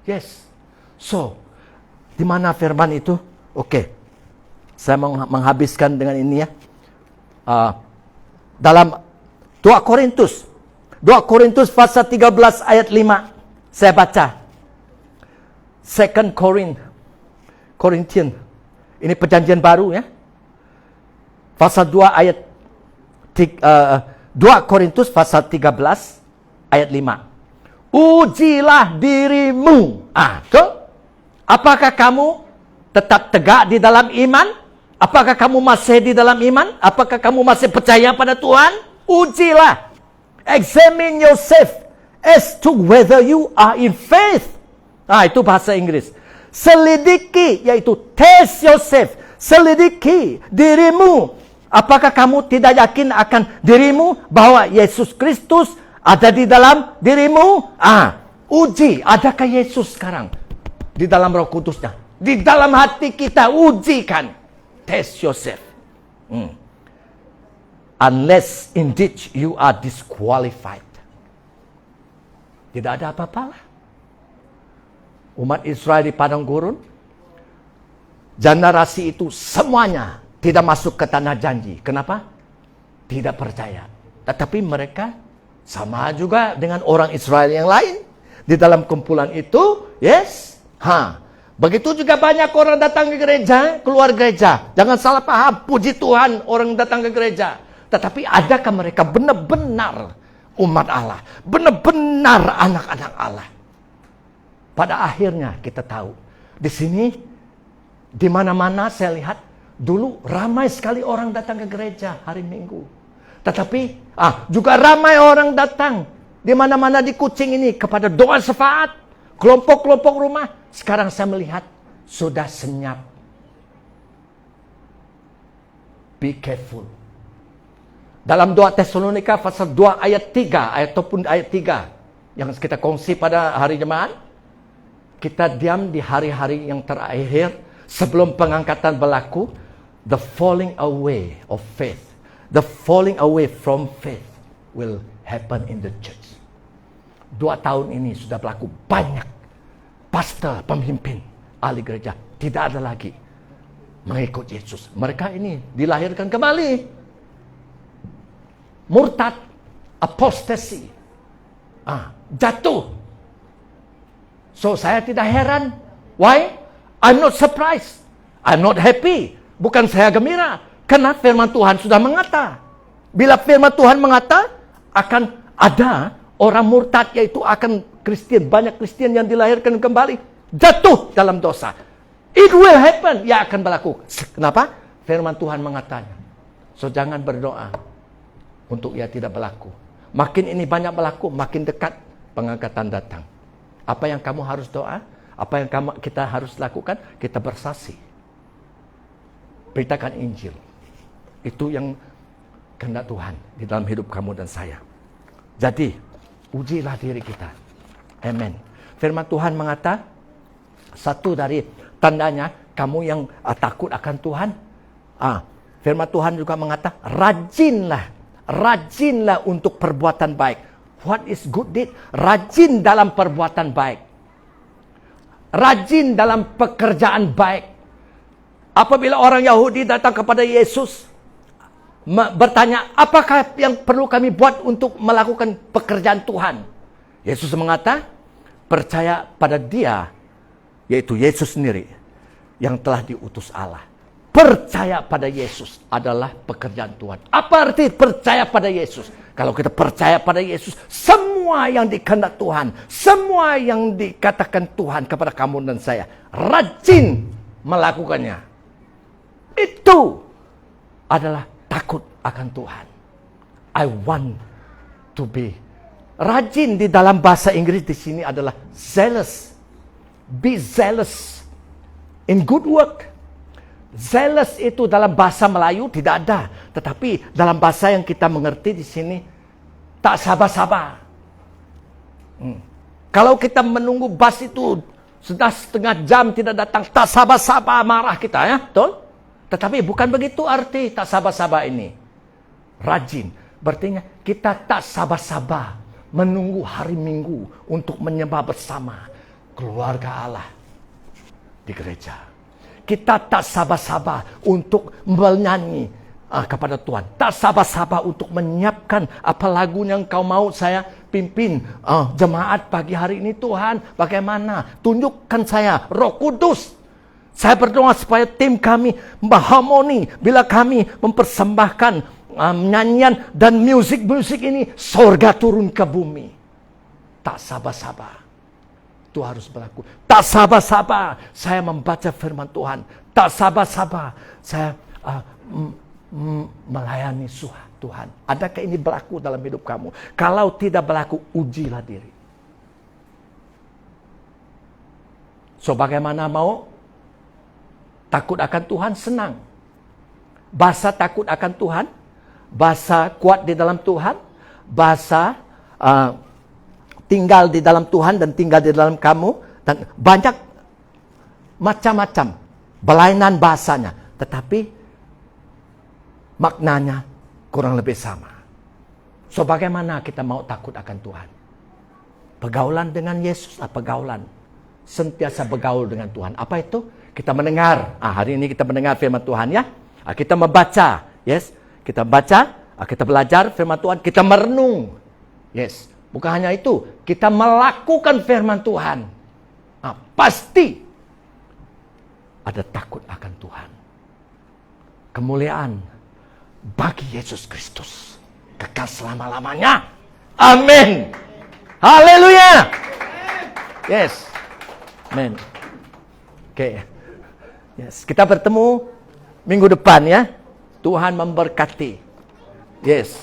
Speaker 1: Yes. So, di mana firman itu? Oke. Saya menghabiskan dengan ini ya. Dalam 2 Korintus. 2 Korintus pasal 13 ayat 5. Saya baca. 2 Corinthian. Ini perjanjian baru ya. Pasal 2 ayat 2 Korintus pasal 13 ayat 5. Ujilah dirimu. Apakah kamu tetap tegak di dalam iman? Apakah kamu masih di dalam iman? Apakah kamu masih percaya pada Tuhan? Ujilah. Examine yourself as to whether you are in faith. Itu bahasa Inggris. Selidiki, yaitu test yourself. Selidiki dirimu. Apakah kamu tidak yakin akan dirimu bahwa Yesus Kristus ada di dalam dirimu? Uji, adakah Yesus sekarang di dalam Roh Kudusnya? Di dalam hati kita, ujikan. Test yourself. Unless indeed you are disqualified. Tidak ada apa-apa. Umat Israel di padang gurun, generasi itu semuanya tidak masuk ke tanah janji. Kenapa? Tidak percaya. Tetapi mereka sama juga dengan orang Israel yang lain. Di dalam kumpulan itu, yes. Begitu juga banyak orang datang ke gereja, keluar gereja. Jangan salah paham, puji Tuhan orang datang ke gereja. Tetapi adakah mereka benar-benar umat Allah? Benar-benar anak-anak Allah? Pada akhirnya kita tahu. Di sini, di mana-mana saya lihat, dulu ramai sekali orang datang ke gereja hari Minggu. Tetapi, juga ramai orang datang di mana-mana di Kucing ini kepada doa syafaat, kelompok-kelompok rumah. Sekarang saya melihat sudah senyap. Be careful. Dalam 2 Tesalonika pasal 2 ayat 3 ataupun ayat 3 yang kita kongsi pada hari jemaat, kita diam di hari-hari yang terakhir sebelum pengangkatan berlaku. the falling away of faith, the falling away from faith will happen in the church. 2 tahun ini sudah berlaku, banyak pastor, pemimpin, ahli gereja tidak ada lagi mengikut Yesus. Mereka ini dilahirkan kembali. Murtad, apostasi, jatuh. So saya tidak heran. Why? I'm not surprised. I'm not happy. Bukan saya gembira. Karena firman Tuhan sudah mengata. Bila firman Tuhan mengata, akan ada orang murtad, yaitu akan Kristen. Banyak Kristen yang dilahirkan kembali. Jatuh dalam dosa. It will happen. Ya akan berlaku. Kenapa? Firman Tuhan mengatanya. So jangan berdoa untuk ia tidak berlaku. Makin ini banyak berlaku, makin dekat pengangkatan datang. Apa yang kamu harus doa? Apa yang kita harus lakukan? Kita bersaksi. Beritakan Injil. Itu yang kehendak Tuhan di dalam hidup kamu dan saya. Jadi, ujilah diri kita. Amen. Firman Tuhan mengata, satu dari tandanya kamu yang takut akan Tuhan. Firman Tuhan juga mengata, rajinlah untuk perbuatan baik. What is good deed? Rajin dalam perbuatan baik. Rajin dalam pekerjaan baik. Apabila orang Yahudi datang kepada Yesus, bertanya, apakah yang perlu kami buat untuk melakukan pekerjaan Tuhan? Yesus mengata, percaya pada Dia, yaitu Yesus sendiri, yang telah diutus Allah. Percaya pada Yesus adalah pekerjaan Tuhan. Apa arti percaya pada Yesus? Kalau kita percaya pada Yesus, semua yang dikehendak Tuhan, semua yang dikatakan Tuhan kepada kamu dan saya, rajin melakukannya. Itu adalah takut akan Tuhan. I want to be. Rajin di dalam bahasa Inggris di sini adalah zealous. Be zealous in good work. Zealous itu dalam bahasa Melayu tidak ada, tetapi dalam bahasa yang kita mengerti di sini, tak sabar-sabar. Kalau kita menunggu bus itu sudah setengah jam tidak datang, tak sabar-sabar, marah kita, ya, betul? Tetapi bukan begitu arti tak sabar-sabar ini. Rajin, berarti kita tak sabar-sabar menunggu hari Minggu untuk menyembah bersama keluarga Allah di gereja. Kita tak sabar-sabar untuk menyanyi kepada Tuhan. Tak sabar-sabar untuk menyiapkan apa lagu yang kau mau saya pimpin jemaat pagi hari ini. Tuhan, bagaimana? Tunjukkan saya Roh Kudus. Saya berdoa supaya tim kami berharmoni. Bila kami mempersembahkan nyanyian dan musik-musik ini, surga turun ke bumi. Tak sabar-sabar. Itu harus berlaku. Tak sabar-sabar saya membaca firman Tuhan. Tak sabar-sabar saya melayani Tuhan. Adakah ini berlaku dalam hidup kamu? Kalau tidak berlaku, ujilah diri. So bagaimana mau? Takut akan Tuhan senang. Bahasa takut akan Tuhan, bahasa kuat di dalam Tuhan, bahasa tinggal di dalam Tuhan dan tinggal di dalam kamu, dan banyak macam-macam belainan bahasanya, tetapi maknanya kurang lebih sama. So bagaimana kita mau takut akan Tuhan? Pergaulan dengan Yesus, pergaulan sentiasa bergaul dengan Tuhan. Apa itu? Kita mendengar. Hari ini kita mendengar firman Tuhan, ya. Kita membaca, yes. Kita baca, kita belajar firman Tuhan, kita merenung, yes. Bukan hanya itu, kita melakukan firman Tuhan. Pasti ada takut akan Tuhan. Kemuliaan bagi Yesus Kristus kekal selama-lamanya. Amin. Haleluya. Yes. Amin. Oke. Yes, kita bertemu minggu depan, ya. Tuhan memberkati. Yes.